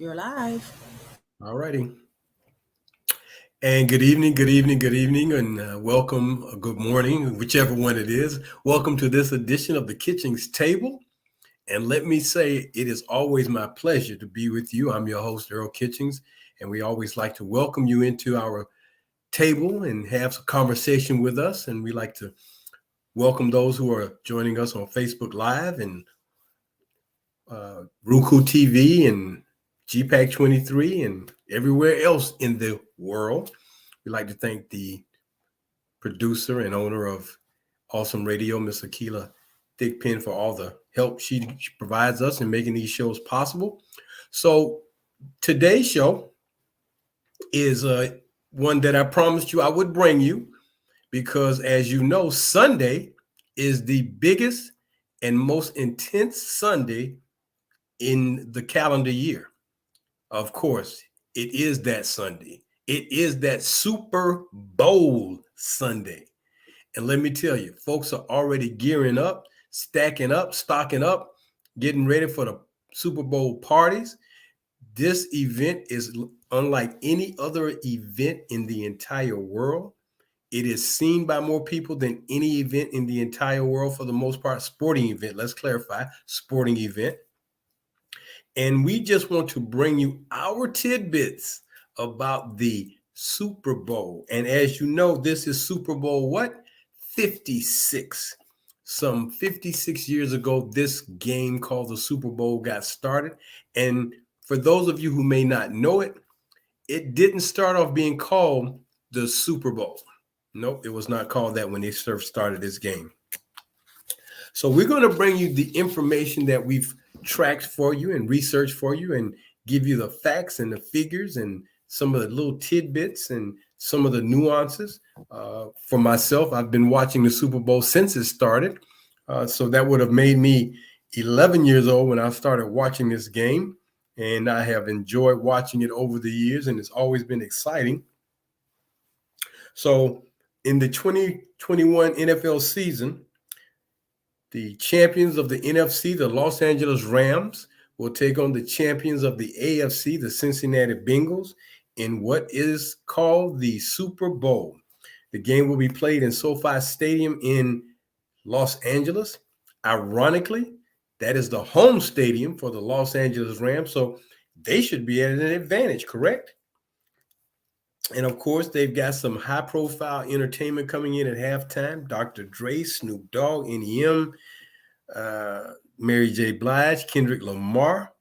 You're live. All righty. And good evening, good evening, good evening, and welcome, good morning, whichever one it is. Welcome to this edition of the Kitchings Table. And let me say, it is always my pleasure to be with you. I'm your host, Earl Kitchings, and we always like to welcome you into our table and have some conversation with us. And we like to welcome those who are joining us on Facebook Live and Roku TV and GPAC 23 and everywhere else in the world. We'd like to thank the producer and owner of Awesome Radio, Miss Akila Thigpen, for all the help she provides us in making these shows possible. So today's show is one that I promised you I would bring you because, as you know, Sunday is the biggest and most intense Sunday in the calendar year. Of course, it is that Sunday. It is that Super Bowl Sunday. And let me tell you, folks are already gearing up, stacking up, stocking up, getting ready for the Super Bowl parties. This event is unlike any other event in the entire world. It is seen by more people than any event in the entire world, for the most part. Sporting event, let's clarify, sporting event. And we just want to bring you our tidbits about the Super Bowl. And as you know, this is Super Bowl what? 56. Some 56 years ago, this game called the Super Bowl got started. And for those of you who may not know it, it didn't start off being called the Super Bowl. Nope, it was not called that when they first started this game. So we're going to bring you the information that we've tracked for you and researched for you and give you the facts and the figures and some of the little tidbits and some of the nuances. For myself, I've been watching the Super Bowl since it started. So that would have made me 11 years old when I started watching this game. And I have enjoyed watching it over the years, and it's always been exciting. So in the 2021 NFL season, the champions of the NFC, the Los Angeles Rams, will take on the champions of the AFC, the Cincinnati Bengals, in what is called the Super Bowl. The game will be played in SoFi Stadium in Los Angeles. Ironically, that is the home stadium for the Los Angeles Rams, so they should be at an advantage, correct? And of course, they've got some high-profile entertainment coming in at halftime. Dr. Dre, Snoop Dogg, NEM, Mary J. Blige, Kendrick Lamar.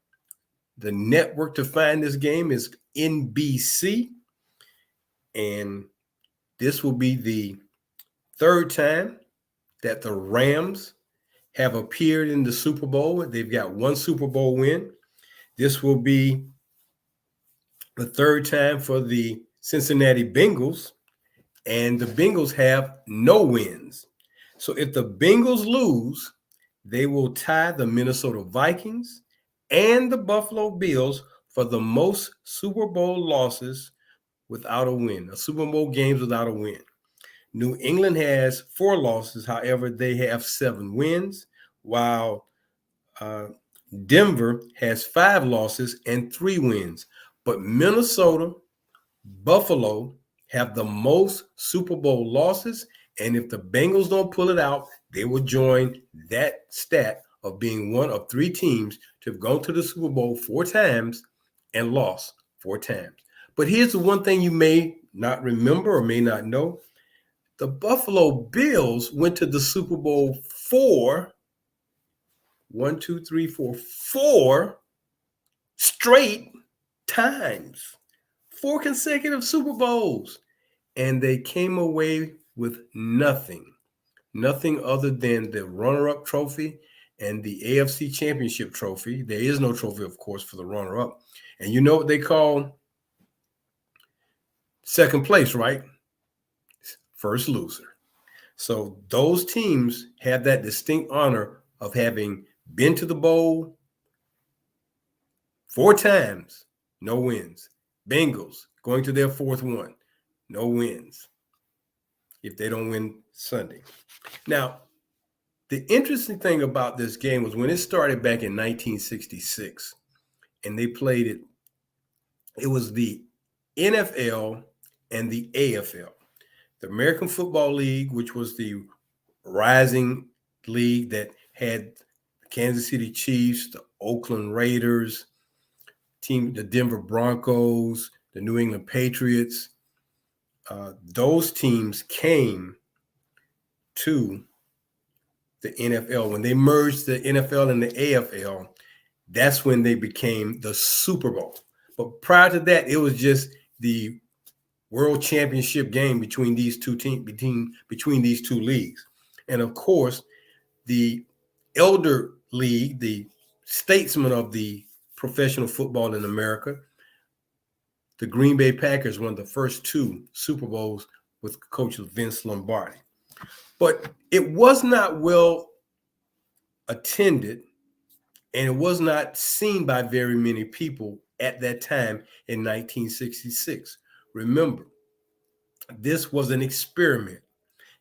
The network to find this game is NBC. And this will be the third time that the Rams have appeared in the Super Bowl. They've got one Super Bowl win. This will be the third time for the Cincinnati Bengals. And the Bengals have no wins. So if the Bengals lose, they will tie the Minnesota Vikings and the Buffalo Bills for the most Super Bowl losses without a win, Super Bowl games without a win. New England has 4 losses. However, they have 7 wins, while Denver has 5 losses and 3 wins. But Minnesota, Buffalo have the most Super Bowl losses. And if the Bengals don't pull it out, they will join that stat of being one of 3 teams to have gone to the Super Bowl 4 times and lost 4 times. But here's the one thing you may not remember or may not know. The Buffalo Bills went to the Super Bowl 4 straight times. 4 consecutive Super Bowls. And they came away with nothing other than the runner-up trophy and the AFC Championship trophy. There is no trophy, of course, for the runner-up. And you know what they call second place, right? First loser. So those teams have that distinct honor of having been to the bowl 4 times, no wins. Bengals going to their 4th one, no wins if they don't win Sunday. Now, the interesting thing about this game was when it started back in 1966, and they played it It was the NFL and the AFL, the American Football League, which was the rising league that had the Kansas City Chiefs, the Oakland Raiders, the Denver Broncos, the New England Patriots. Those teams came to the NFL. When they merged the NFL and the AFL, that's when they became the Super Bowl. But prior to that, it was just the world championship game between these two teams, between these two leagues. And of course, the elder league, the statesman of the professional football in America, the Green Bay Packers won the first two Super Bowls with coach Vince Lombardi. But it was not well attended, and it was not seen by very many people at that time in 1966. Remember, this was an experiment.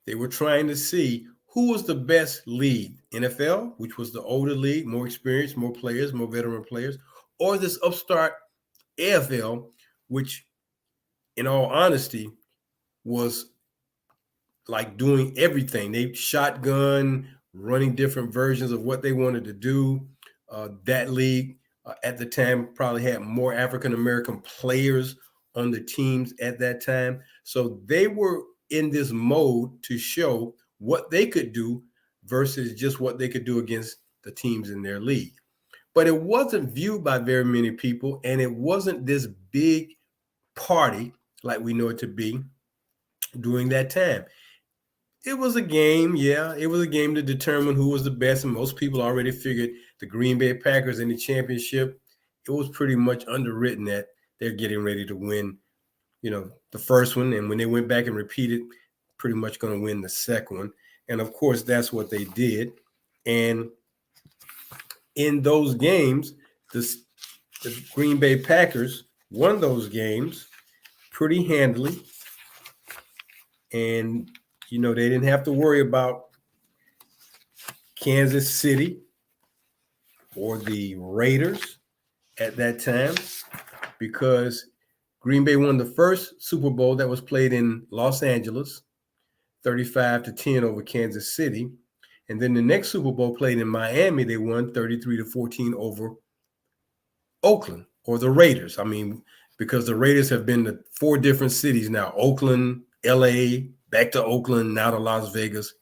They were trying to see who was the best league, NFL, which was the older league, more experience, more players, more veteran players, or this upstart AFL, which, in all honesty, was like doing everything. They shotgun, running different versions of what they wanted to do. That league at the time probably had more African American players on the teams at that time. So they were in this mode to show what they could do versus just what they could do against the teams in their league. But it wasn't viewed by very many people, and it wasn't this big party like we know it to be during that time. It was a game, yeah. It was a game to determine who was the best, and most people already figured the Green Bay Packers in the championship. It was pretty much underwritten that they're getting ready to win, the first one, and when they went back and repeated, pretty much going to win the second one. And of course, that's what they did. And in those games, the Green Bay Packers won those games pretty handily, and they didn't have to worry about Kansas City or the Raiders at that time, because Green Bay won the first Super Bowl that was played in Los Angeles, 35-10 over Kansas City. And then the next Super Bowl played in Miami, they won 33-14 over Oakland, or the Raiders. I mean, because the Raiders have been to 4 different cities now: Oakland, LA, back to Oakland, now to Las Vegas.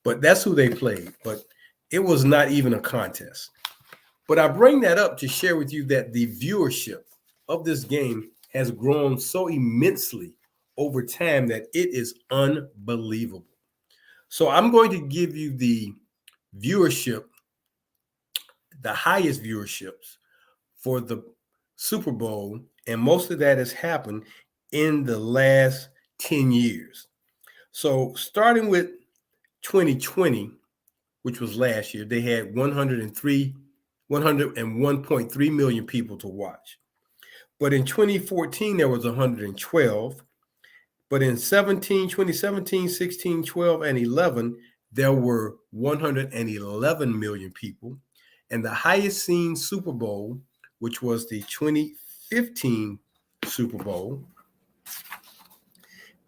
But that's who they played. But it was not even a contest. But I bring that up to share with you that the viewership of this game has grown so immensely over time that it is unbelievable. So I'm going to give you the viewership, the highest viewerships for the Super Bowl, and most of that has happened in the last 10 years. So starting with 2020, which was last year, they had 101.3 million people to watch. But in 2014, there was 112. But in 2017, 16, 12, and 11, there were 111 million people. And the highest seen Super Bowl, which was the 2015 Super Bowl,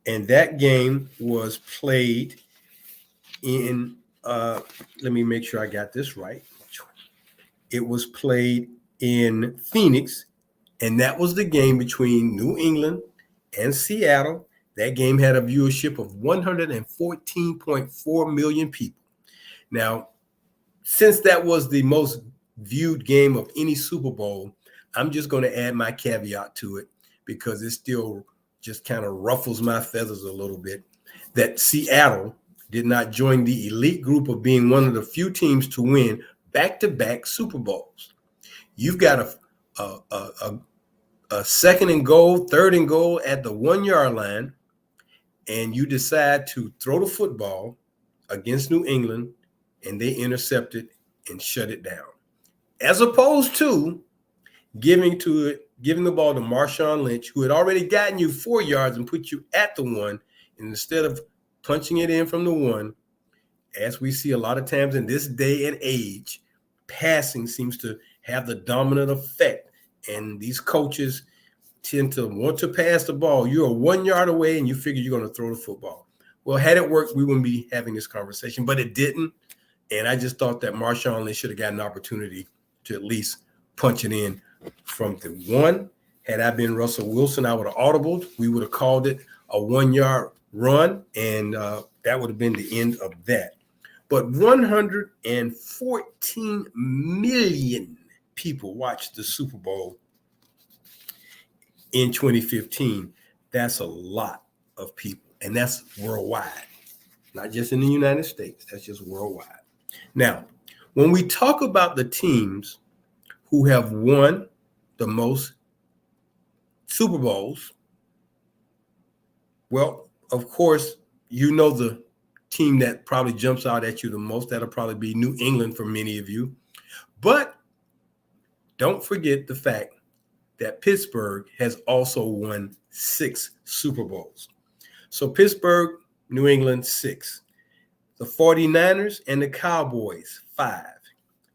and that game was played in, let me make sure I got this right. It was played in Phoenix, and that was the game between New England and Seattle. That game had a viewership of 114.4 million people. Now, since that was the most viewed game of any Super Bowl, I'm just going to add my caveat to it, because it still just kind of ruffles my feathers a little bit, that Seattle did not join the elite group of being one of the few teams to win back-to-back Super Bowls. You've got a second and goal, third and goal at the 1-yard line, and you decide to throw the football against New England, and they intercept it and shut it down, as opposed to giving the ball to Marshawn Lynch, who had already gotten you 4 yards and put you at the 1, and instead of punching it in from the 1, as we see a lot of times in this day and age, passing seems to have the dominant effect, and these coaches tend to want to pass the ball. You're 1 yard away and you figure you're going to throw the football. Well, had it worked, we wouldn't be having this conversation, but it didn't. And I just thought that Marshawn Lynch should have got an opportunity to at least punch it in from the 1. Had I been Russell Wilson, I would have audibled. We would have called it a 1 yard run, and that would have been the end of that. But 114 million people watched the Super Bowl in 2015. That's a lot of people, and that's worldwide, not just in the United States. That's just worldwide. Now, when we talk about the teams who have won the most Super Bowls, well, of course, you know the team that probably jumps out at you the most. That'll probably be New England for many of you. But don't forget the fact that Pittsburgh has also won 6 Super Bowls. So Pittsburgh, New England, 6. The 49ers and the Cowboys, 5.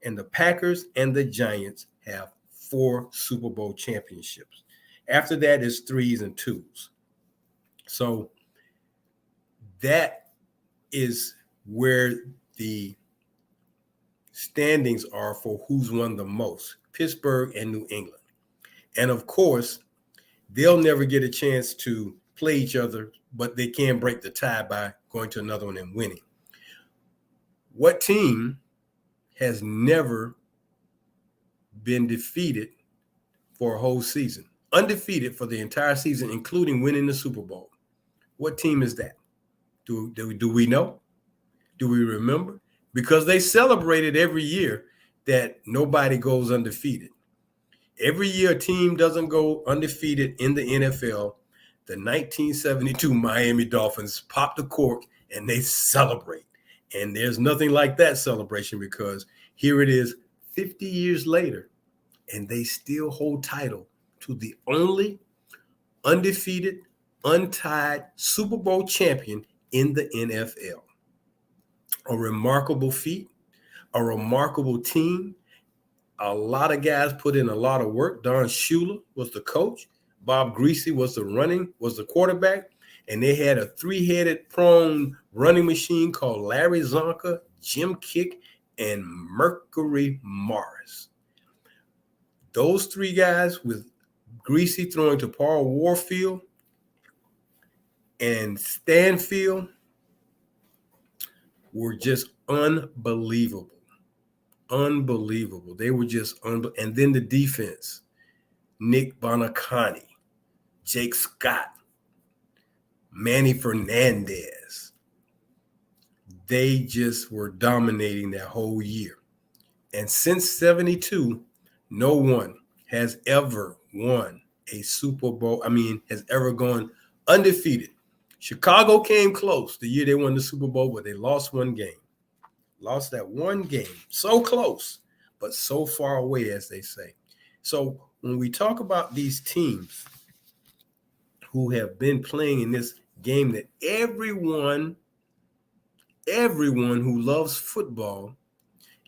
And the Packers and the Giants have 4 Super Bowl championships. After that is 3s and 2s. So that is where the standings are for who's won the most, Pittsburgh and New England. And of course, they'll never get a chance to play each other, but they can break the tie by going to another one and winning. What team has never been defeated for a whole season? Undefeated for the entire season, including winning the Super Bowl. What team is that? Do we know? Do we remember? Because they celebrated every year that nobody goes undefeated. Every year a team doesn't go undefeated in the NFL. The 1972 Miami Dolphins pop the cork and they celebrate. And there's nothing like that celebration because here it is 50 years later and they still hold title to the only undefeated, untied Super Bowl champion in the NFL. A remarkable feat, a remarkable team. A lot of guys put in a lot of work. Don Shula was the coach. Bob Greasy was the quarterback. And they had a 3-headed prone running machine called Larry Zonka, Jim Kick, and Mercury Morris. Those 3 guys with Greasy throwing to Paul Warfield and Stanfield were just unbelievable. Unbelievable. They were just and then the defense, Nick Bonacani, Jake Scott, Manny Fernandez. They just were dominating that whole year. And since 72, no one has ever won a Super Bowl. Has ever gone undefeated. Chicago came close the year they won the Super Bowl, but they lost one game. Lost that one game. So close, but so far away, as they say. So when we talk about these teams who have been playing in this game that everyone who loves football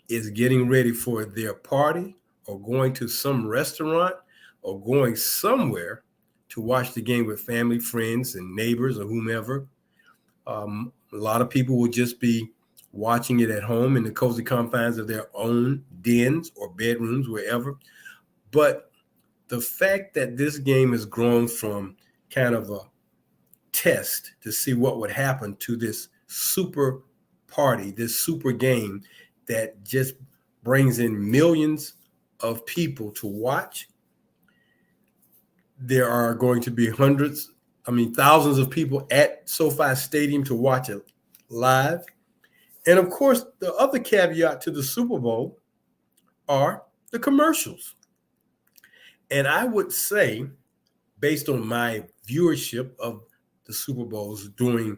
is getting ready for their party or going to some restaurant or going somewhere to watch the game with family, friends, and neighbors or whomever. A lot of people will just be watching it at home in the cozy confines of their own dens or bedrooms, wherever. But the fact that this game has grown from kind of a test to see what would happen to this super party, this super game that just brings in millions of people to watch. There are going to be thousands of people at SoFi Stadium to watch it live. And of course, the other caveat to the Super Bowl are the commercials. And I would say, based on my viewership of the Super Bowls during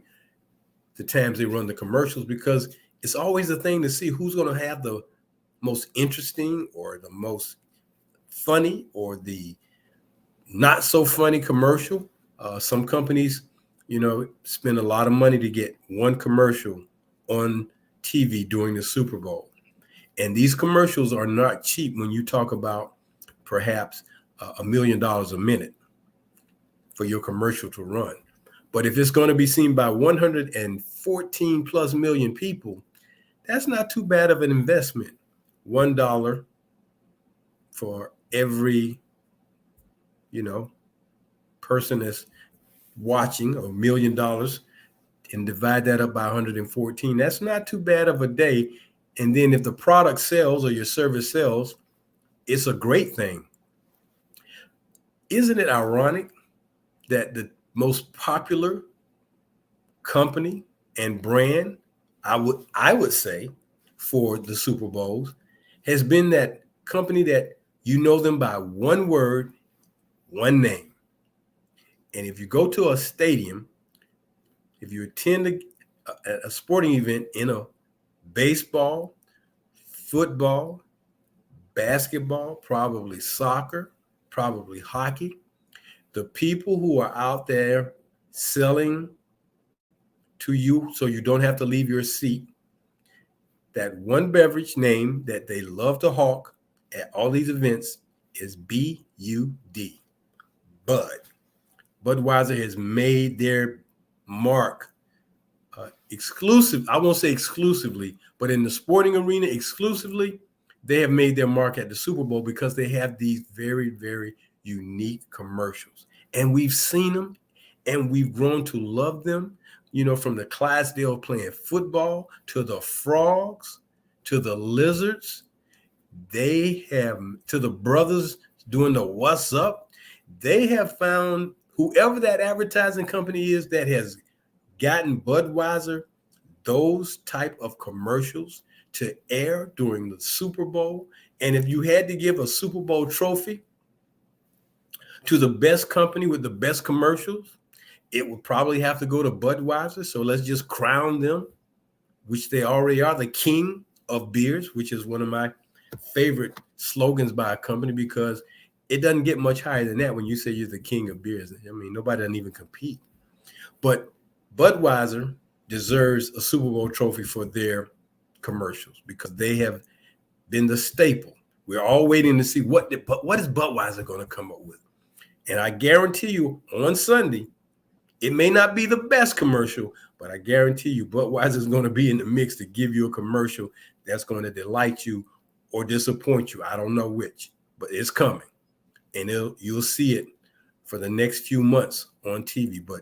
the times they run the commercials, because it's always a thing to see who's going to have the most interesting or the most funny or the not so funny commercial. Some companies, spend a lot of money to get one commercial on TV during the Super Bowl. And these commercials are not cheap when you talk about perhaps $1 million a minute. for your commercial to run. But if it's going to be seen by 114 plus million people, that's not too bad of an investment. $1 for every, person that's watching, or $1,000,000, and divide that up by 114. That's not too bad of a day. And then if the product sells or your service sells, it's a great thing. Isn't it ironic that the most popular company and brand, I would say, for the Super Bowls has been that company that you know them by one word, one name. And if you go to a stadium, if you attend a sporting event in a baseball, football, basketball, probably soccer, probably hockey, the people who are out there selling to you so you don't have to leave your seat, that one beverage name that they love to hawk at all these events is BUD. Bud. Budweiser has made their mark exclusive. I won't say exclusively, but in the sporting arena exclusively, they have made their mark at the Super Bowl because they have these very, very unique commercials. And we've seen them and we've grown to love them, from the Clydesdale playing football to the frogs to the lizards. They have, to the brothers doing the what's up. They have found whoever that advertising company is that has gotten Budweiser those type of commercials to air during the Super Bowl. And if you had to give a Super Bowl trophy to the best company with the best commercials, it would probably have to go to Budweiser. So let's just crown them, which they already are, the king of beers, which is one of my favorite slogans by a company, because it doesn't get much higher than that when you say you're the king of beers. I mean, nobody doesn't even compete. But Budweiser deserves a Super Bowl trophy for their commercials because they have been the staple. We're all waiting to see what is Budweiser going to come up with. And I guarantee you on Sunday, it may not be the best commercial, but I guarantee you Budweiser is going to be in the mix to give you a commercial that's going to delight you or disappoint you. I don't know which, but it's coming. And you'll see it for the next few months on TV. But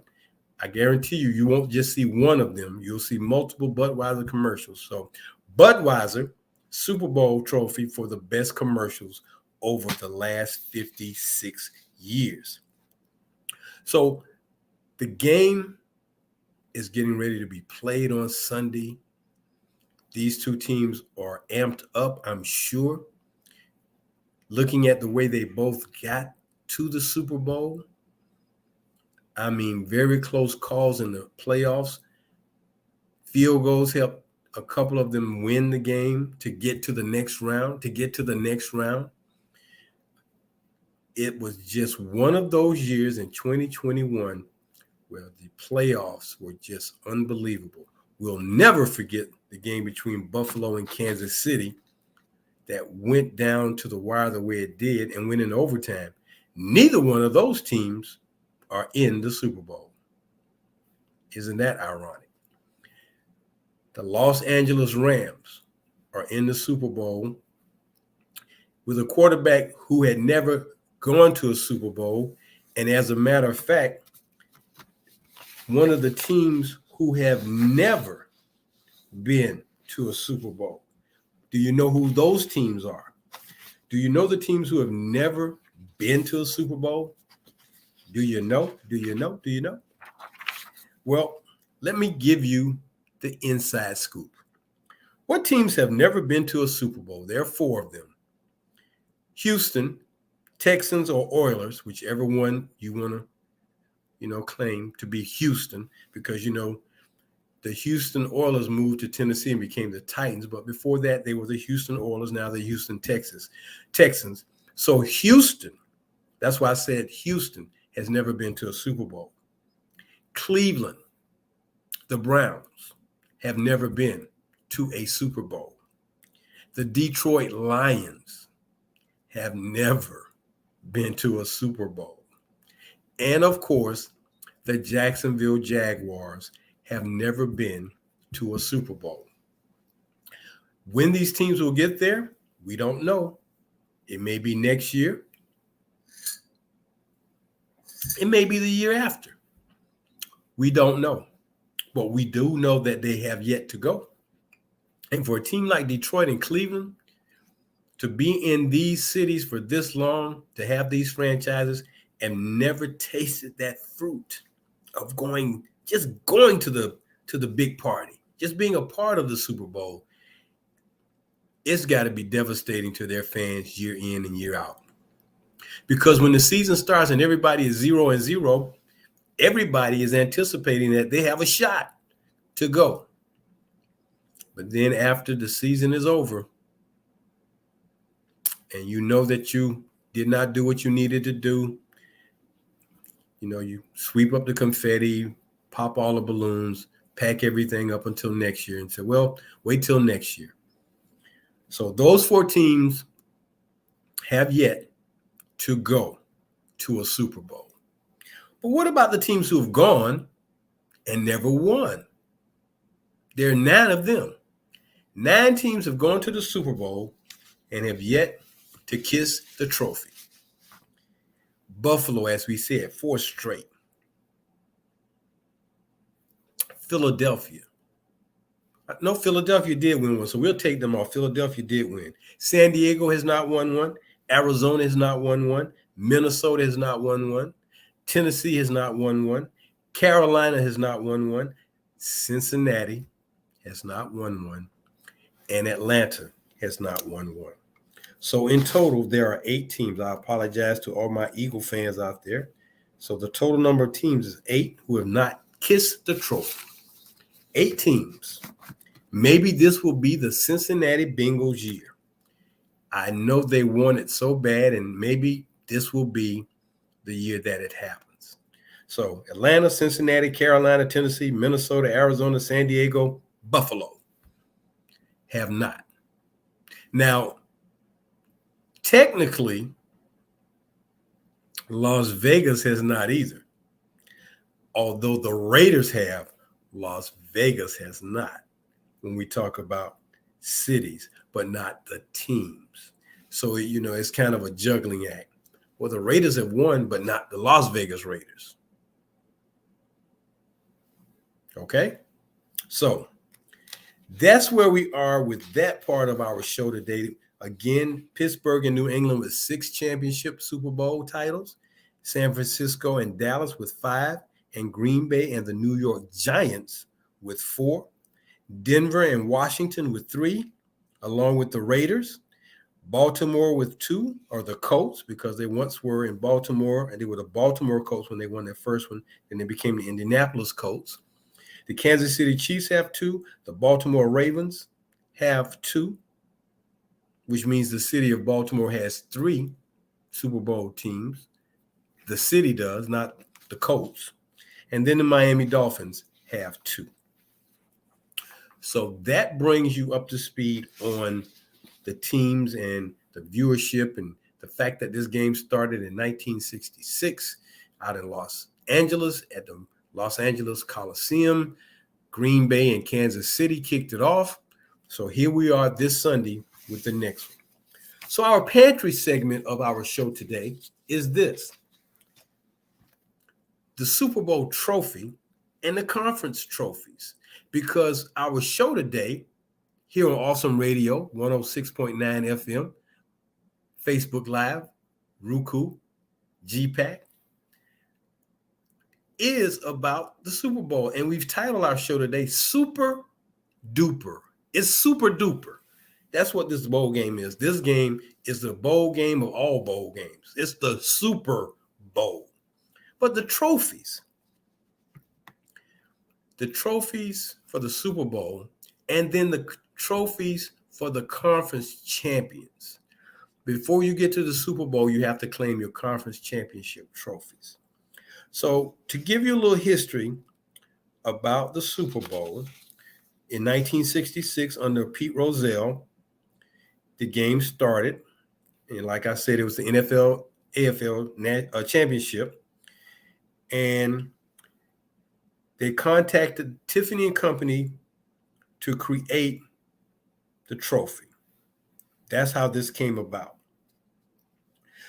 I guarantee you won't just see one of them. You'll see multiple Budweiser commercials. So Budweiser Super Bowl trophy for the best commercials over the last 56 years. So the game is getting ready to be played on Sunday. These two teams are amped up, I'm sure. Looking at the way they both got to the Super Bowl, I mean, very close calls in the playoffs. Field goals helped a couple of them win the game to get to the next round, It was just one of those years in 2021 where the playoffs were just unbelievable. We'll never forget the game between Buffalo and Kansas City that went down to the wire the way it did and went in overtime. Neither one of those teams are in the Super Bowl. Isn't that ironic? The Los Angeles Rams are in the Super Bowl with a quarterback who had never gone to a Super Bowl. And as a matter of fact, one of the teams who have never been to a Super Bowl. Do you know who those teams are? Do you know the teams who have never been to a Super Bowl? Do you know? Well, let me give you the inside scoop. What teams have never been to a Super Bowl? There are four of them. Houston, Texans, or Oilers, whichever one you want to, claim to be Houston, because, the Houston Oilers moved to Tennessee and became the Titans. But before that, they were the Houston Oilers. Now they're Houston Texans. So Houston, that's why I said Houston has never been to a Super Bowl. Cleveland, the Browns, have never been to a Super Bowl. The Detroit Lions have never been to a Super Bowl. And of course, the Jacksonville Jaguars have never been to a Super Bowl. When these teams will get there, we don't know. It may be next year. It may be the year after. We don't know. But we do know that they have yet to go. And for a team like Detroit and Cleveland to be in these cities for this long, to have these franchises and never tasted that fruit of going to the big party, just being a part of the Super Bowl, it's got to be devastating to their fans year in and year out. Because when the season starts and everybody is 0-0, everybody is anticipating that they have a shot to go. But then after the season is over, and you know that you did not do what you needed to do, you sweep up the confetti, pop all the balloons, pack everything up until next year and say, well, wait till next year. So those 4 teams have yet to go to a Super Bowl. But what about the teams who have gone and never won? There are 9 of them. 9 teams have gone to the Super Bowl and have yet to kiss the trophy. Buffalo, as we said, 4 straight. Philadelphia. No, Philadelphia did win one, so we'll take them off. Philadelphia did win. San Diego has not won one. Arizona has not won one. Minnesota has not won one. Tennessee has not won one. Carolina has not won one. Cincinnati has not won one. And Atlanta has not won one. So in total, there are 8 teams. I apologize to all my Eagle fans out there. So the total number of teams is 8 who have not kissed the trophy. 8 teams. Maybe this will be the Cincinnati Bengals year. I know they want it so bad, and maybe this will be the year that it happens. So Atlanta, Cincinnati, Carolina, Tennessee, Minnesota, Arizona, San Diego, Buffalo have not. Now, technically, Las Vegas has not either. Although the Raiders have, Las Vegas has not. When we talk about cities, but not the teams. So, it's kind of a juggling act. Well, the Raiders have won, but not the Las Vegas Raiders. Okay? So, that's where we are with that part of our show today. Again, Pittsburgh and New England with 6 championship Super Bowl titles. San Francisco and Dallas with 5. And Green Bay and the New York Giants with 4. Denver and Washington with 3, along with the Raiders. Baltimore with 2, or the Colts, because they once were in Baltimore, and they were the Baltimore Colts when they won their first one, and they became the Indianapolis Colts. The Kansas City Chiefs have 2. The Baltimore Ravens have 2, which means the city of Baltimore has 3 Super Bowl teams. The city does, not the Colts. And then the Miami Dolphins have 2. So that brings you up to speed on the teams and the viewership and the fact that this game started in 1966 out in Los Angeles at the Los Angeles Coliseum. Green Bay and Kansas City kicked it off. So here we are this Sunday with the next one. So our pantry segment of our show today is this: the Super Bowl trophy and the conference trophies. Because our show today, here on Awesome Radio, 106.9 FM, Facebook Live, Roku, GPAC, is about the Super Bowl. And we've titled our show today, Super Duper. It's super duper. That's what this bowl game is. This game is the bowl game of all bowl games. It's the Super Bowl. But the trophies for the Super Bowl, and then the trophies for the conference champions. Before you get to the Super Bowl, you have to claim your conference championship trophies. So to give you a little history about the Super Bowl, in 1966, under Pete Rozelle, the game started. And like I said, it was the NFL, AFL championship. and they contacted Tiffany and Company to create the trophy. That's how this came about.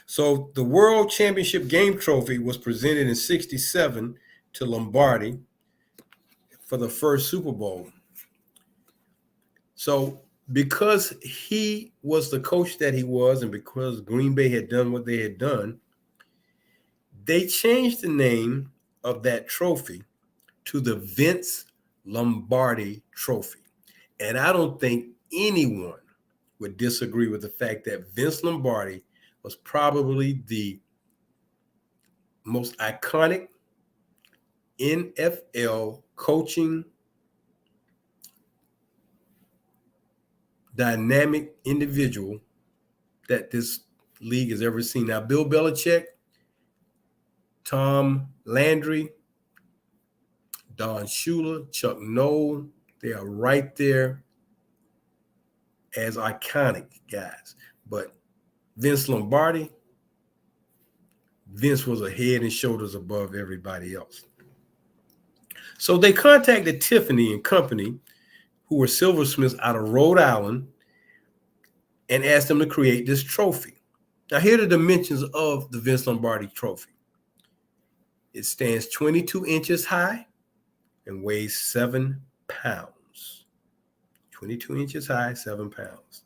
So the World Championship Game Trophy was presented in '67 to Lombardi for the first Super Bowl. So because he was the coach that he was, and because Green Bay had done what they had done, they changed the name of that trophy to the Vince Lombardi Trophy. And I don't think anyone would disagree with the fact that Vince Lombardi was probably the most iconic NFL coaching dynamic individual that this league has ever seen. Now, Bill Belichick, Tom Landry, Don Shula, Chuck Noll, they are right there as iconic guys. But Vince Lombardi, Vince was a head and shoulders above everybody else. So they contacted Tiffany and Company, who were silversmiths out of Rhode Island, and asked them to create this trophy. Now, here are the dimensions of the Vince Lombardi Trophy. It stands 22 inches high and weighs 7 pounds. 22 inches high, 7 pounds.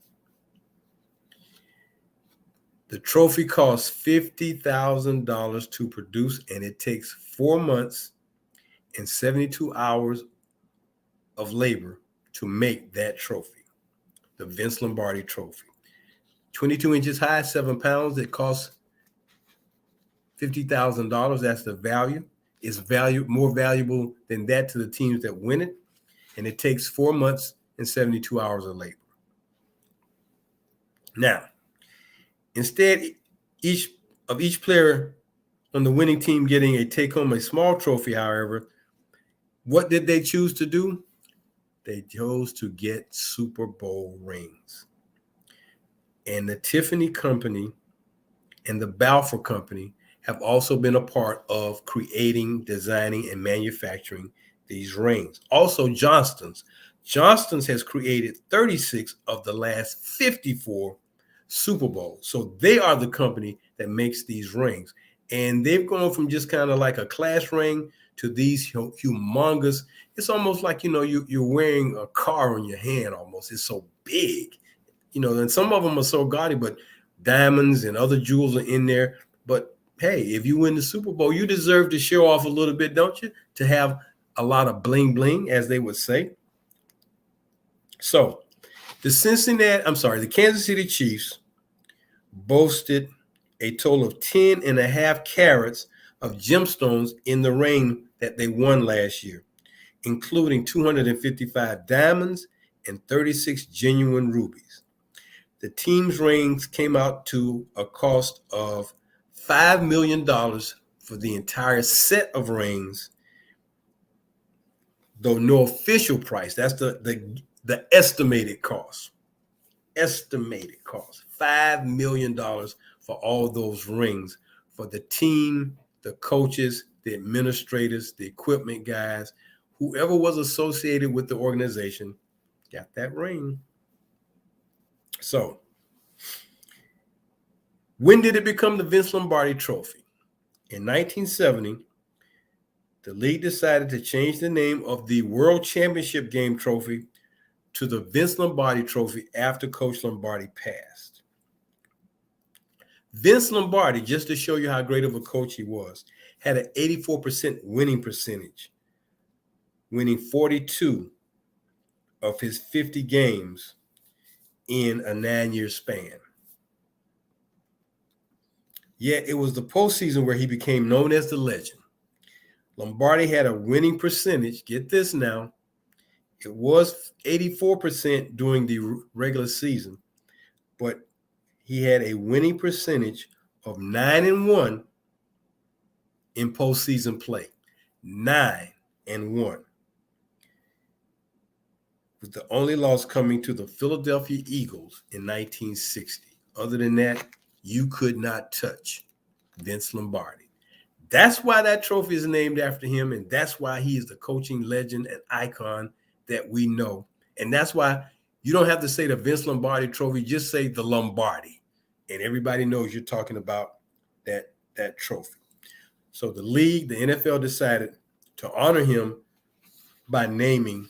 The trophy costs $50,000 to produce, and it takes 4 months and 72 hours of labor to make that trophy, the Vince Lombardi Trophy. 22 inches high, 7 pounds. It costs $50,000. That's the value. It's more valuable than that to the teams that win it. And it takes 4 months and 72 hours of labor. Now, instead, each player on the winning team getting a take-home a small trophy, however, what did they choose to do? They chose to get Super Bowl rings. And the Tiffany Company and the Balfour Company have also been a part of creating, designing, and manufacturing these rings. Also, Johnston's has created 36 of the last 54 Super Bowls. So they are the company that makes these rings. And they've gone from just kind of like a class ring to these humongous. It's almost like, you're wearing a car on your hand almost. It's so big, and some of them are so gaudy, but diamonds and other jewels are in there. But hey, if you win the Super Bowl, you deserve to show off a little bit, don't you? To have a lot of bling bling, as they would say. So the Kansas City Chiefs boasted a total of 10.5 carats of gemstones in the ring that they won last year, including 255 diamonds and 36 genuine rubies. The team's rings came out to a cost of $5 million for the entire set of rings, though no official price. That's the estimated cost. Estimated cost, $5 million for all those rings for the team, the coaches, the administrators, the equipment guys, whoever was associated with the organization got that ring. So, when did it become the Vince Lombardi Trophy? In 1970, the league decided to change the name of the World Championship Game Trophy to the Vince Lombardi Trophy after Coach Lombardi passed. Vince Lombardi, just to show you how great of a coach he was, had an 84% winning percentage, winning 42 of his 50 games in a 9-year span. Yet it was the postseason where he became known as the legend. Lombardi had a winning percentage, get this now, it was 84% during the regular season, but he had a winning percentage of 9-1 in postseason play. 9-1. With the only loss coming to the Philadelphia Eagles in 1960. Other than that, you could not touch Vince Lombardi. That's why that trophy is named after him, and that's why he is the coaching legend and icon that we know. And that's why you don't have to say the Vince Lombardi trophy, just say the Lombardi, and everybody knows you're talking about that trophy. So the league, the NFL decided to honor him by naming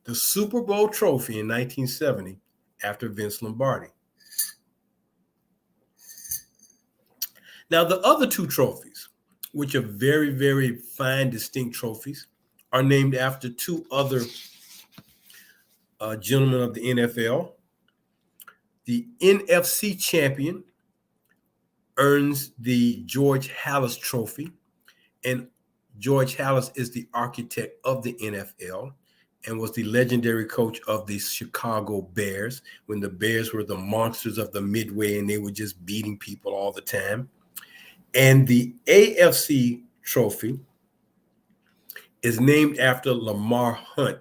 the Super Bowl trophy in 1970 after Vince Lombardi. Now, the other two trophies, which are very, very fine, distinct trophies, are named after two other gentlemen of the NFL. The NFC champion earns the George Halas Trophy, and George Halas is the architect of the NFL and was the legendary coach of the Chicago Bears when the Bears were the monsters of the Midway and they were just beating people all the time. And the AFC Trophy is named after Lamar Hunt,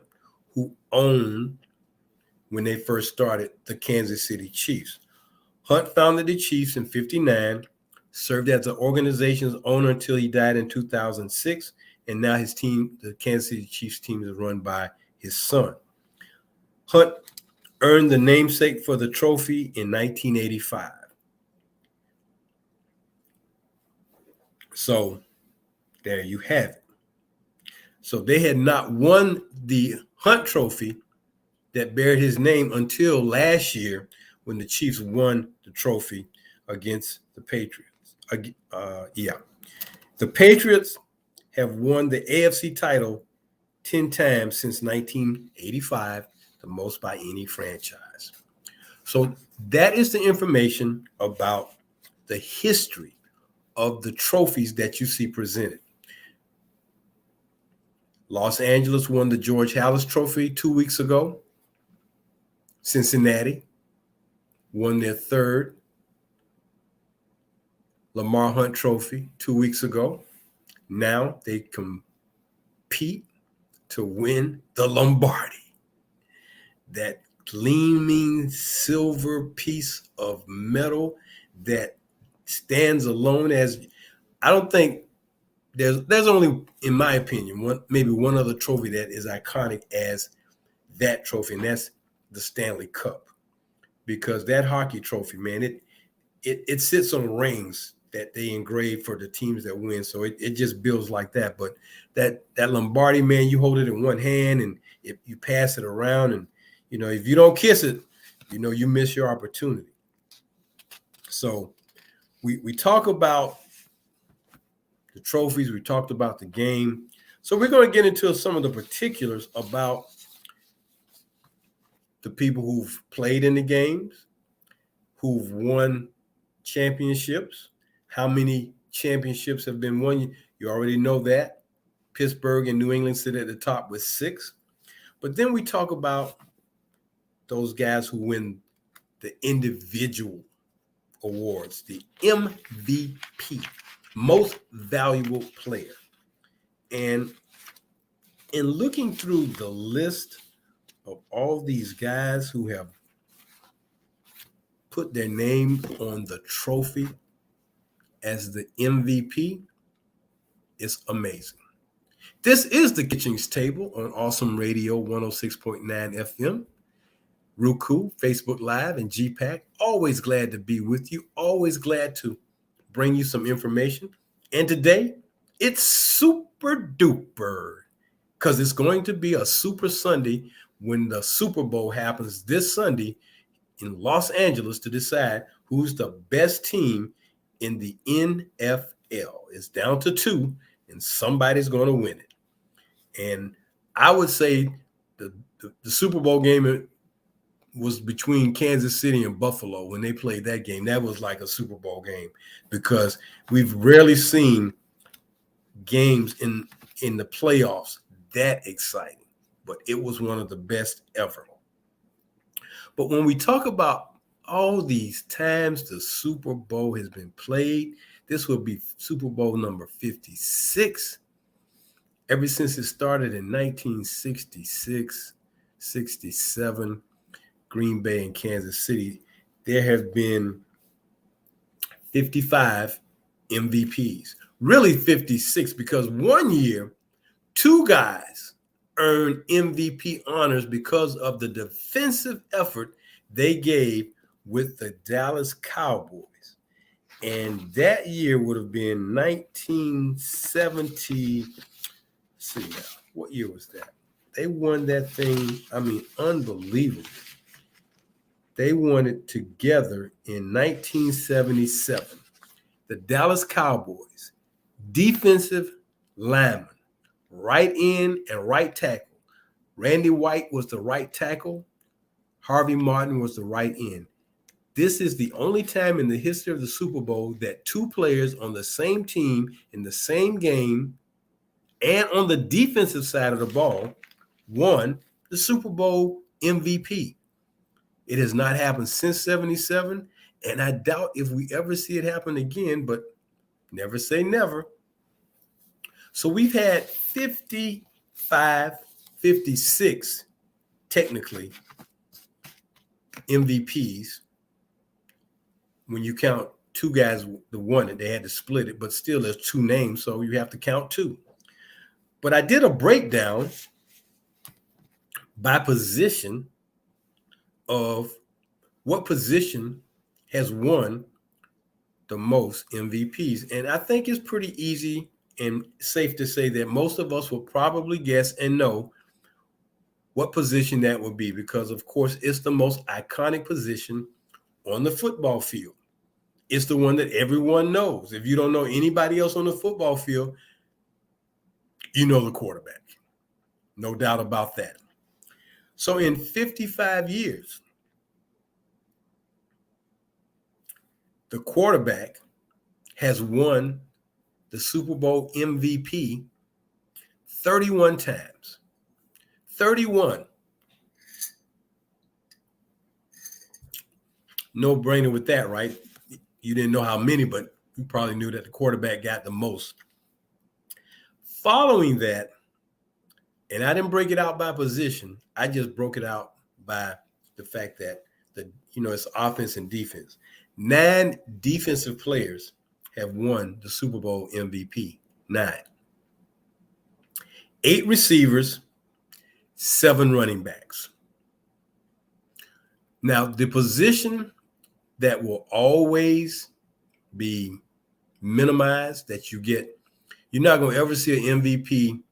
who owned, when they first started, the Kansas City Chiefs. Hunt founded the Chiefs in 1959, served as the organization's owner until he died in 2006, and now his team, the Kansas City Chiefs team, is run by his son. Hunt earned the namesake for the trophy in 1985. So there you have it. So they had not won the Hunt Trophy that bear his name until last year when the Chiefs won the trophy against the Patriots. The Patriots have won the AFC title 10 times since 1985, the most by any franchise. So that is the information about the history of the trophies that you see presented. Los Angeles won the George Halas Trophy 2 weeks ago. Cincinnati won their third Lamar Hunt Trophy 2 weeks ago. Now they compete to win the Lombardi, that gleaming silver piece of metal that stands alone as, I don't think there's only, in my opinion, maybe one other trophy that is iconic as that trophy, and that's the Stanley Cup. Because that hockey trophy, man, it sits on rings that they engrave for the teams that win. So it just builds like that. But that Lombardi, man, you hold it in one hand and if you pass it around, and if you don't kiss it, you miss your opportunity. So we talk about the trophies, we talked about the game. So we're going to get into some of the particulars about the people who've played in the games, who've won championships, how many championships have been won. You already know that. Pittsburgh and New England sit at the top with 6. But then we talk about those guys who win the individual awards, the MVP, most valuable player. And in looking through the list of all these guys who have put their name on the trophy as the MVP, it's amazing. This is the Kitchings Table on Awesome Radio 106.9 FM, Roku, Facebook Live, and GPAC. Always glad to be with you. Always glad to bring you some information. And today, it's super duper because it's going to be a super Sunday when the Super Bowl happens this Sunday in Los Angeles to decide who's the best team in the NFL. It's down to 2, and somebody's going to win it. And I would say the Super Bowl game was between Kansas City and Buffalo when they played that game. That was like a Super Bowl game because we've rarely seen games in the playoffs that exciting. But it was one of the best ever. But when we talk about all these times the Super Bowl has been played, this will be Super Bowl number 56. Ever since it started in 1966, 67, Green Bay and Kansas City, there have been 55 MVPs. Really 56, because one year, two guys earned MVP honors because of the defensive effort they gave with the Dallas Cowboys. And that year would have been 1970. Let's see now. What year was that? They won that thing. I mean, unbelievable. They won it together in 1977. The Dallas Cowboys, defensive lineman, right end and right tackle. Randy White was the right tackle. Harvey Martin was the right end. This is the only time in the history of the Super Bowl that two players on the same team in the same game and on the defensive side of the ball won the Super Bowl MVP. It has not happened since 77, and I doubt if we ever see it happen again, but never say never. So we've had 55, 56, technically, MVPs. When you count two guys, the one that they had to split it, but still there's two names, so you have to count two. But I did a breakdown by position of what position has won the most MVPs. And I think it's pretty easy and safe to say that most of us will probably guess and know what position that would be, because of course it's the most iconic position on the football field. It's the one that everyone knows. If you don't know anybody else on the football field, you know the quarterback. No doubt about that. So in 55 years, the quarterback has won the Super Bowl MVP 31 times. 31. No brainer with that, right? You didn't know how many, but you probably knew that the quarterback got the most. Following that, and I didn't break it out by position, I just broke it out by the fact that it's offense and defense. 9 defensive players have won the Super Bowl MVP. 9. 8 receivers, 7 running backs. Now, the position that will always be minimized, that you're not going to ever see an MVP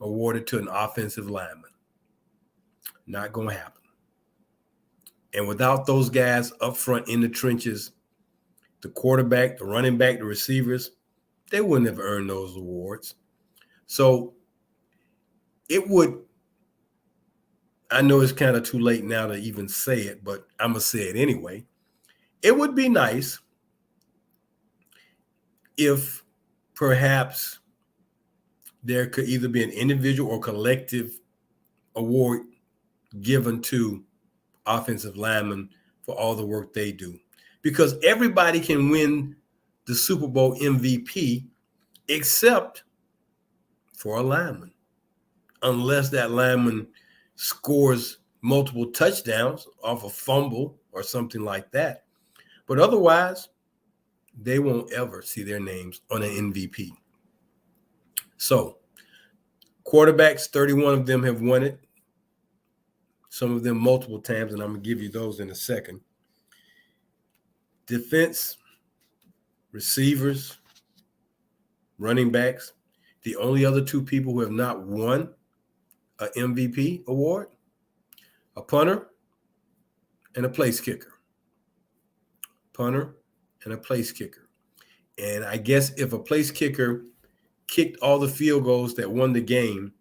awarded to an offensive lineman. Not going to happen. And without those guys up front in the trenches, the quarterback, the running back, the receivers, they wouldn't have earned those awards. So it would, I know it's kind of too late now to even say it, but I'm going to say it anyway. It would be nice if perhaps there could either be an individual or collective award given to offensive linemen for all the work they do. Because everybody can win the Super Bowl MVP except for a lineman, unless that lineman scores multiple touchdowns off a fumble or something like that. But otherwise, they won't ever see their names on an MVP. So quarterbacks, 31 of them have won it. Some of them multiple times, and I'm going to give you those in a second. Defense, receivers, running backs. The only other 2 people who have not won an MVP award, a punter and a place kicker. Punter and a place kicker. And I guess if a place kicker kicked all the field goals that won the game,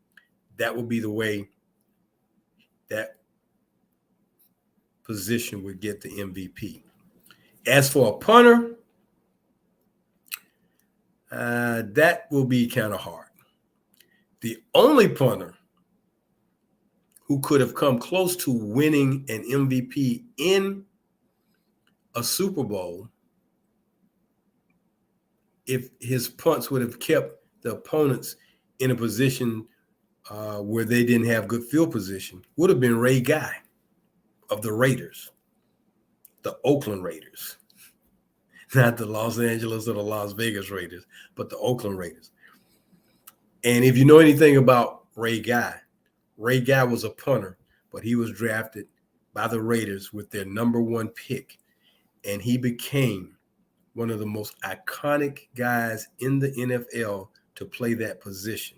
that would be the way that position would get the MVP. As for a punter, that will be kind of hard. The only punter who could have come close to winning an MVP in a Super Bowl, if his punts would have kept the opponents in a position where they didn't have good field position, would have been Ray Guy of the Raiders, the Oakland Raiders. not the Los Angeles or the Las Vegas Raiders, but the Oakland Raiders. And if you know anything about Ray Guy was a punter, but he was drafted by the Raiders with their number 1 pick, and he became one of the most iconic guys in the NFL to play that position.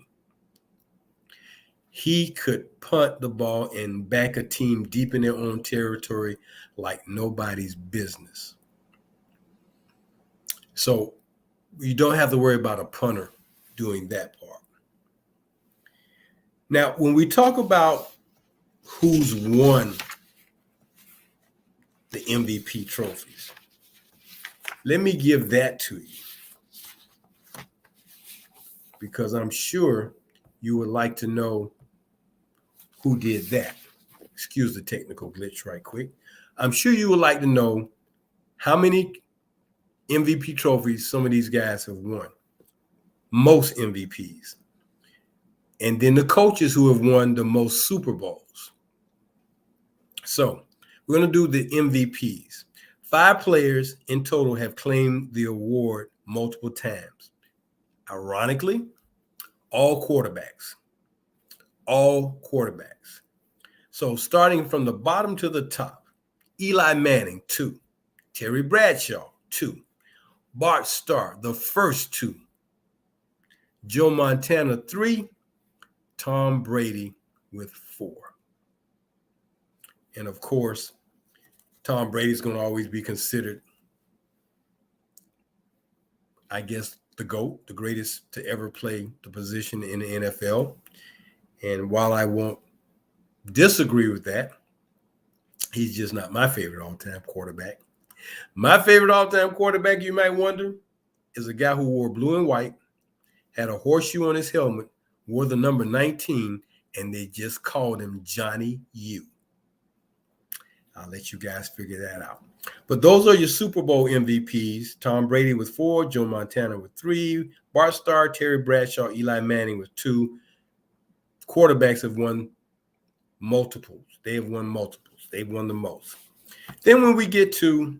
He could punt the ball and back a team deep in their own territory like nobody's business. So you don't have to worry about a punter doing that part. Now, when we talk about who's won the MVP trophies, let me give that to you, because I'm sure you would like to know who did that. Excuse the technical glitch right quick. I'm sure you would like to know how many MVP trophies some of these guys have won. Most MVPs. And then the coaches who have won the most Super Bowls. So we're going to do the MVPs. 5 players in total have claimed the award multiple times. Ironically, all quarterbacks. All quarterbacks. So starting from the bottom to the top, Eli Manning, 2. Terry Bradshaw, 2. Bart Starr, the first 2. Joe Montana, 3. Tom Brady with 4. And of course, Tom Brady's going to always be considered, I guess, the GOAT, the greatest to ever play the position in the NFL. And while I won't disagree with that, he's just not my favorite all-time quarterback. My favorite all-time quarterback, you might wonder, is a guy who wore blue and white, had a horseshoe on his helmet, wore the number 19, and they just called him Johnny U. I'll let you guys figure that out. But those are your Super Bowl MVPs. Tom Brady with 4, Joe Montana with 3, Bart Starr, Terry Bradshaw, Eli Manning with 2. Quarterbacks have won multiples. They have won multiples. They've won the most. Then when we get to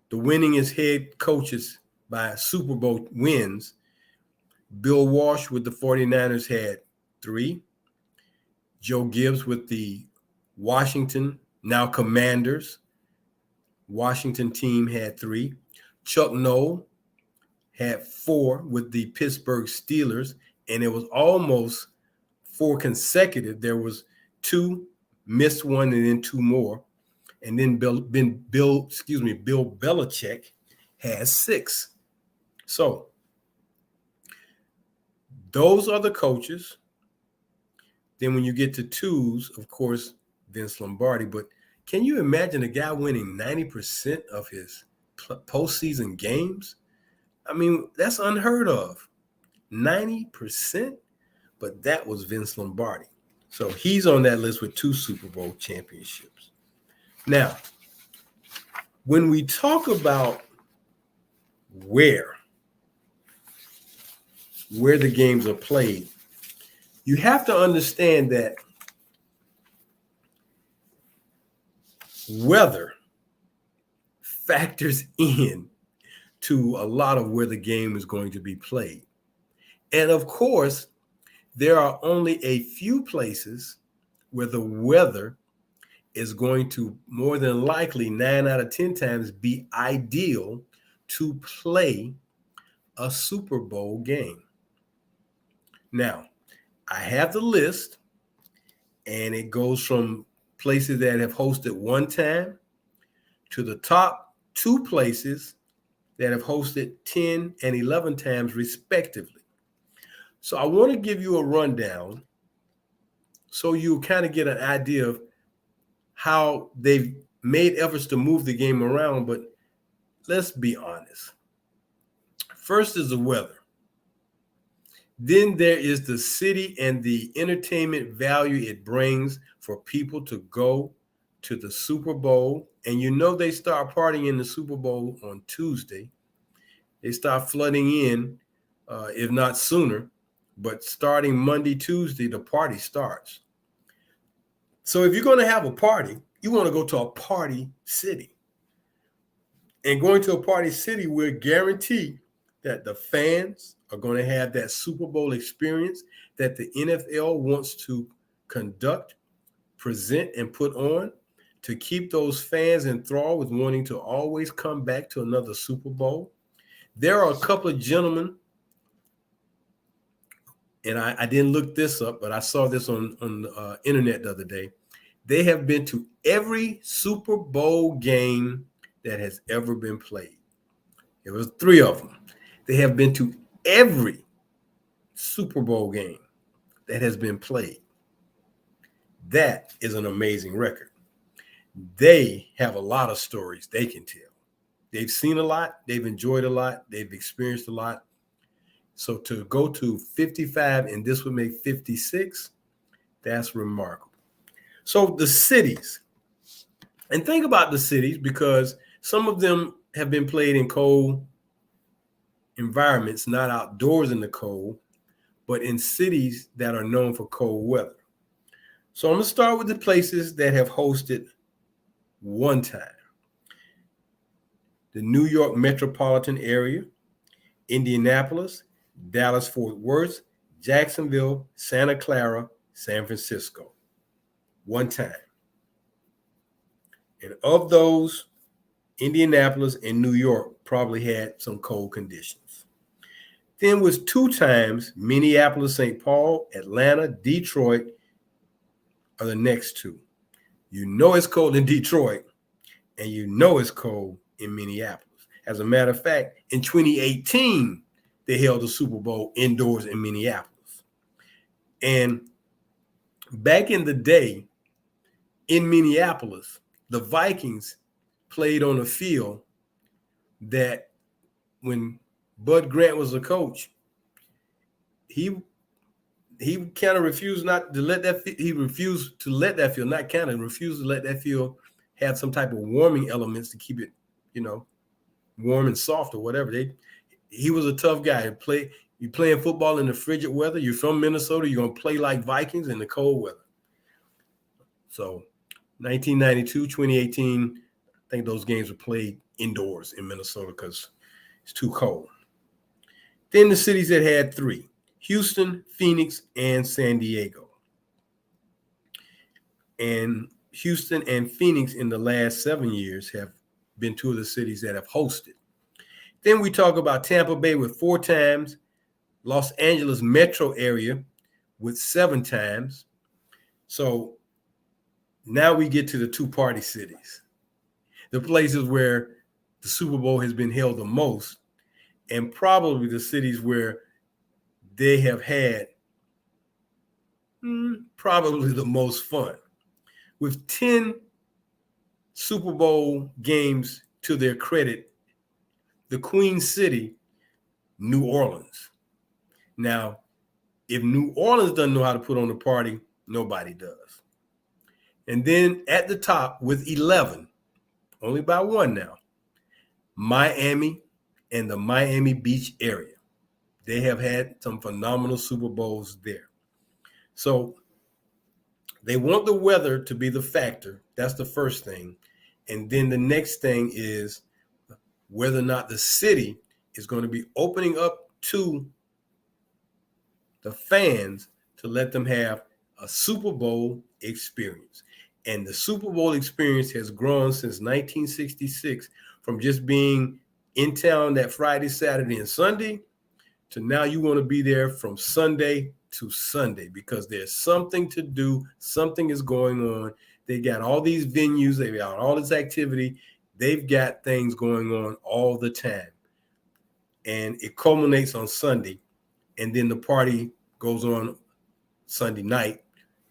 the winningest head coaches by Super Bowl wins, Bill Walsh with the 49ers had 3. Joe Gibbs with the Washington, now Commanders, Washington team had 3. Chuck Noll had 4 with the Pittsburgh Steelers, and it was almost 4 consecutive. There was 2, missed 1, and then 2 more. And then Bill Belichick has 6. So those are the coaches. Then when you get to 2s, of course, Vince Lombardi. But can you imagine a guy winning 90% of his postseason games? I mean, that's unheard of. 90%? But that was Vince Lombardi. So he's on that list with 2 Super Bowl championships. Now, when we talk about where the games are played, you have to understand that weather factors in to a lot of where the game is going to be played. And of course, there are only a few places where the weather is going to more than likely 9 out of 10 times be ideal to play a Super Bowl game. Now, I have the list, and it goes from places that have hosted 1 time to the top 2 places that have hosted 10 and 11 times respectively. So I want to give you a rundown so you kind of get an idea of how they've made efforts to move the game around. But let's be honest. First is the weather. Then there is the city and the entertainment value it brings for people to go to the Super Bowl. And you know they start partying in the Super Bowl on Tuesday. They start flooding in, if not sooner. But starting Monday, Tuesday, the party starts. So if you're going to have a party, you want to go to a party city. And going to a party city will guarantee that the fans are going to have that Super Bowl experience that the NFL wants to conduct, present, and put on to keep those fans enthralled with wanting to always come back to another Super Bowl. There are a couple of gentlemen, and I didn't look this up, but I saw this on the internet the other day. They have been to every Super Bowl game that has ever been played. There was 3 of them. They have been to every Super Bowl game that has been played. That is an amazing record. They have a lot of stories they can tell. They've seen a lot. They've enjoyed a lot. They've experienced a lot. So to go to 55 and this would make 56, that's remarkable. So the cities, and think about the cities because some of them have been played in cold environments, not outdoors in the cold, but in cities that are known for cold weather. So I'm going to start with the places that have hosted one time. The New York metropolitan area, Indianapolis, Dallas-Fort Worth, Jacksonville, Santa Clara, San Francisco. One time. And of those, Indianapolis and New York probably had some cold conditions. Then was 2 times Minneapolis, St. Paul, Atlanta, Detroit are the next 2. You know it's cold in Detroit, and you know it's cold in Minneapolis. As a matter of fact, in 2018, they held a Super Bowl indoors in Minneapolis. And back in the day, in Minneapolis, the Vikings played on a field that when Bud Grant was a coach, he kind of refused not to let that. He refused to let that field, not kind of refused to let that field have some type of warming elements to keep it, warm and soft or whatever. He was a tough guy. You playing football in the frigid weather. You're from Minnesota. You're gonna play like Vikings in the cold weather. So, 1992, 2018, I think those games were played indoors in Minnesota because it's too cold. Then the cities that had 3. Houston, Phoenix, and San Diego. And Houston and Phoenix in the last 7 years have been 2 of the cities that have hosted. Then we talk about Tampa Bay with 4 times, Los Angeles metro area with 7 times. So now we get to the 2 party cities, the places where the Super Bowl has been held the most, and probably the cities where they have had probably the most fun. With 10 Super Bowl games to their credit, the Queen City, New Orleans. Now, if New Orleans doesn't know how to put on a party, nobody does. And then at the top with 11, only by 1 now, Miami and the Miami Beach area. They have had some phenomenal Super Bowls there. So they want the weather to be the factor. That's the first thing. And then the next thing is whether or not the city is going to be opening up to the fans to let them have a Super Bowl experience. And the Super Bowl experience has grown since 1966 from just being in town that Friday, Saturday, and Sunday to now you want to be there from Sunday to Sunday because there's something to do. Something is going on. They got all these venues. They've got all this activity. They've got things going on all the time. And it culminates on Sunday. And then the party goes on Sunday night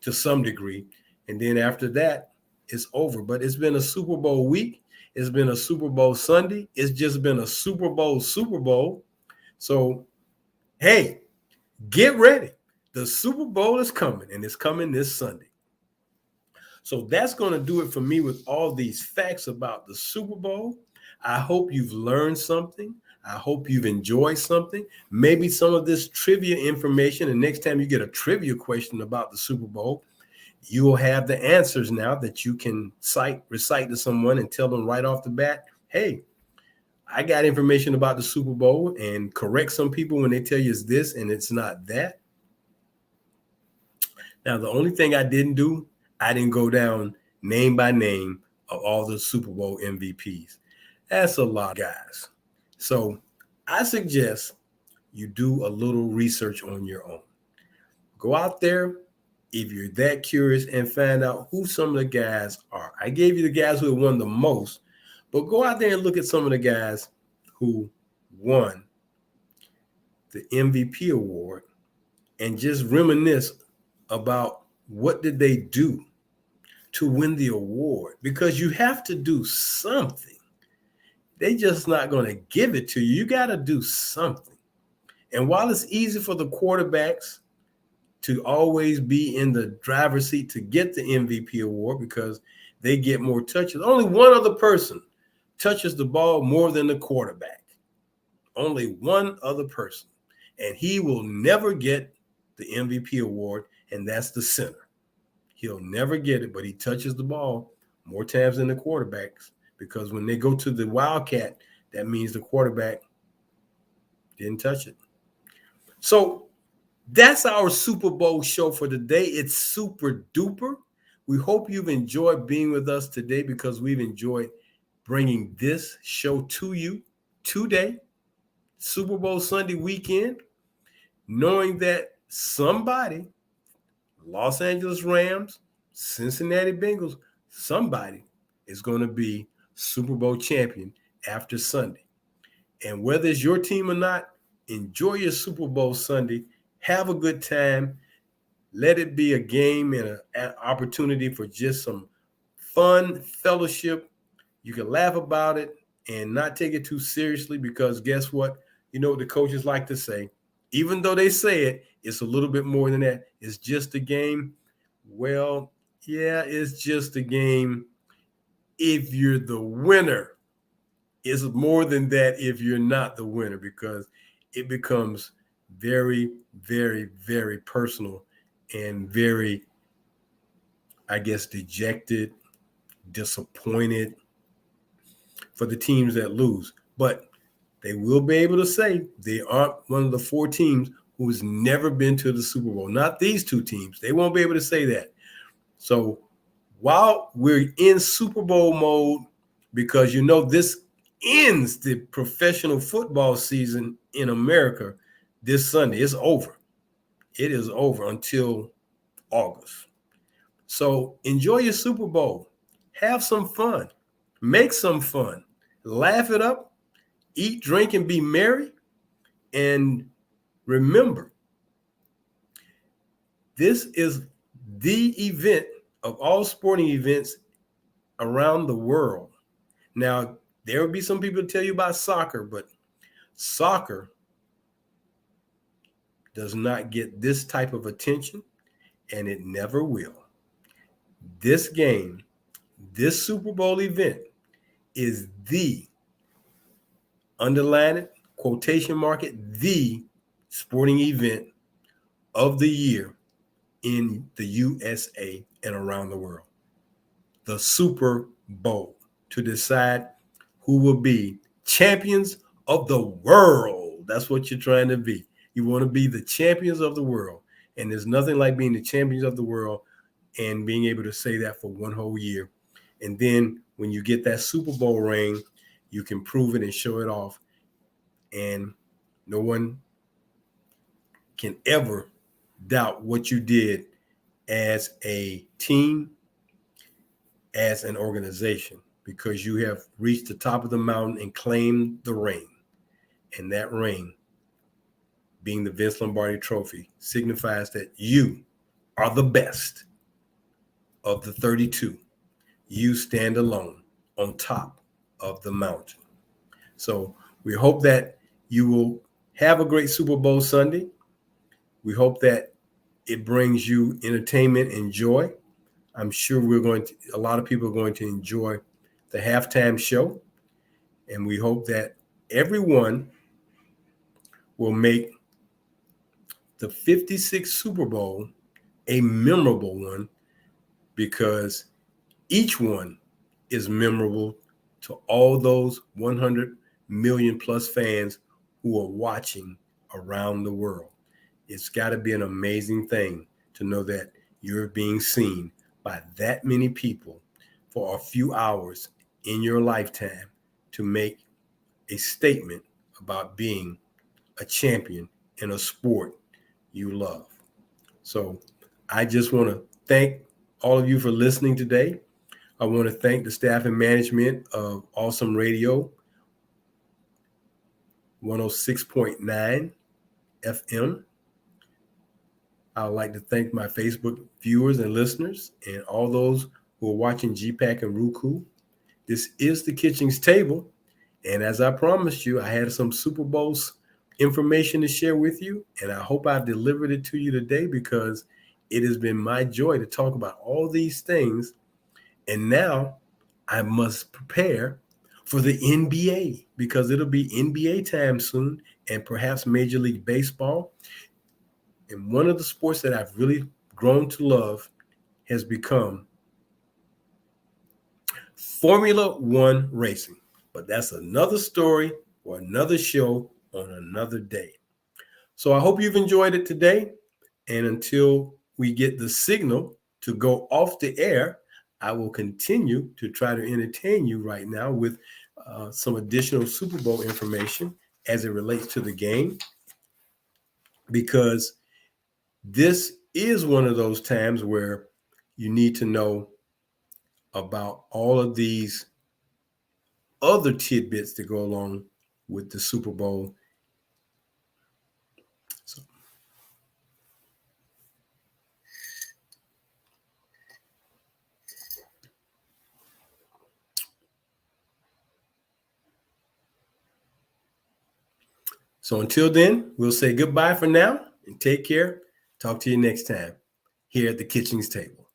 to some degree. And then after that, it's over. But it's been a Super Bowl week. It's been a Super Bowl Sunday. It's just been a Super Bowl. So, hey, get ready. The Super Bowl is coming, and it's coming this Sunday. So that's going to do it for me with all these facts about the Super Bowl. I hope you've learned something. I hope you've enjoyed something. Maybe some of this trivia information, and next time you get a trivia question about the Super Bowl, you will have the answers now that you can recite to someone and tell them right off the bat, hey, I got information about the Super Bowl and correct some people when they tell you it's this and it's not that. Now, the only thing I didn't do, I didn't go down name by name of all the Super Bowl MVPs. That's a lot of guys. So I suggest you do a little research on your own. Go out there if you're that curious and find out who some of the guys are. I gave you the guys who have won the most, but go out there and look at some of the guys who won the MVP award and just reminisce about what did they do to win the award, because you have to do something. They just not going to give it to you. You got to do something. And while it's easy for the quarterbacks to always be in the driver's seat to get the MVP award because they get more touches, only one other person touches the ball more than the quarterback. Only one other person. And he will never get the MVP award, and that's the center. He'll never get it, but he touches the ball more times than the quarterbacks, because when they go to the Wildcat, that means the quarterback didn't touch it. So that's our Super Bowl show for today. It's super duper. We hope you've enjoyed being with us today, because we've enjoyed bringing this show to you today, Super Bowl Sunday weekend, knowing that somebody, Los Angeles Rams, Cincinnati Bengals, somebody is going to be Super Bowl champion after Sunday. And whether it's your team or not, enjoy your Super Bowl Sunday. Have a good time. Let it be a game and an opportunity for just some fun fellowship. You can laugh about it and not take it too seriously, because guess what? You know what the coaches like to say, even though they say it, it's a little bit more than that. It's just a game. Well, yeah, it's just a game if you're the winner. It's more than that if you're not the winner, because it becomes very, very, very personal and very, I guess, dejected, disappointed for the teams that lose. But they will be able to say they aren't one of the 4 teams who's never been to the Super Bowl. Not these 2 teams. They won't be able to say that. So while we're in Super Bowl mode, because you know this ends the professional football season in America this Sunday. It's over. It is over until August. So enjoy your Super Bowl. Have some fun. Make some fun. Laugh it up. Eat, drink, and be merry. And remember, this is the event of all sporting events around the world. Now, there will be some people tell you about soccer, but soccer does not get this type of attention, and it never will. This game, this Super Bowl event, is the, underline it, quotation mark it, the sporting event of the year in the USA and around the world. The Super Bowl, to decide who will be champions of the world. That's what you're trying to be. You want to be the champions of the world. And there's nothing like being the champions of the world and being able to say that for one whole year. And then when you get that Super Bowl ring, you can prove it and show it off. And no one can ever doubt what you did as a team, as an organization, because you have reached the top of the mountain and claimed the ring. And that ring, being the Vince Lombardi Trophy, signifies that you are the best of the 32. You stand alone on top of the mountain. So we hope that you will have a great Super Bowl Sunday. We hope that it brings you entertainment and joy. I'm sure a lot of people are going to enjoy the halftime show. And we hope that everyone will make the 56th Super Bowl a memorable one, because each one is memorable to all those 100 million plus fans who are watching around the world. It's got to be an amazing thing to know that you're being seen by that many people for a few hours in your lifetime to make a statement about being a champion in a sport you love. So I just want to thank all of you for listening today. I want to thank the staff and management of Awesome Radio 106.9 FM. I would like to thank my Facebook viewers and listeners and all those who are watching GPAC and Roku. This is the Kitchings Table. And as I promised you, I had some Super Bowl information to share with you. And I hope I've delivered it to you today because it has been my joy to talk about all these things. And now I must prepare for the NBA because it'll be NBA time soon and perhaps Major League Baseball. And one of the sports that I've really grown to love has become Formula One racing. But that's another story or another show on another day. So I hope you've enjoyed it today. And until we get the signal to go off the air, I will continue to try to entertain you right now with some additional Super Bowl information as it relates to the game, because this is one of those times where you need to know about all of these other tidbits that go along with the Super Bowl. So until then, we'll say goodbye for now and take care. Talk to you next time here at the Kitchings Table.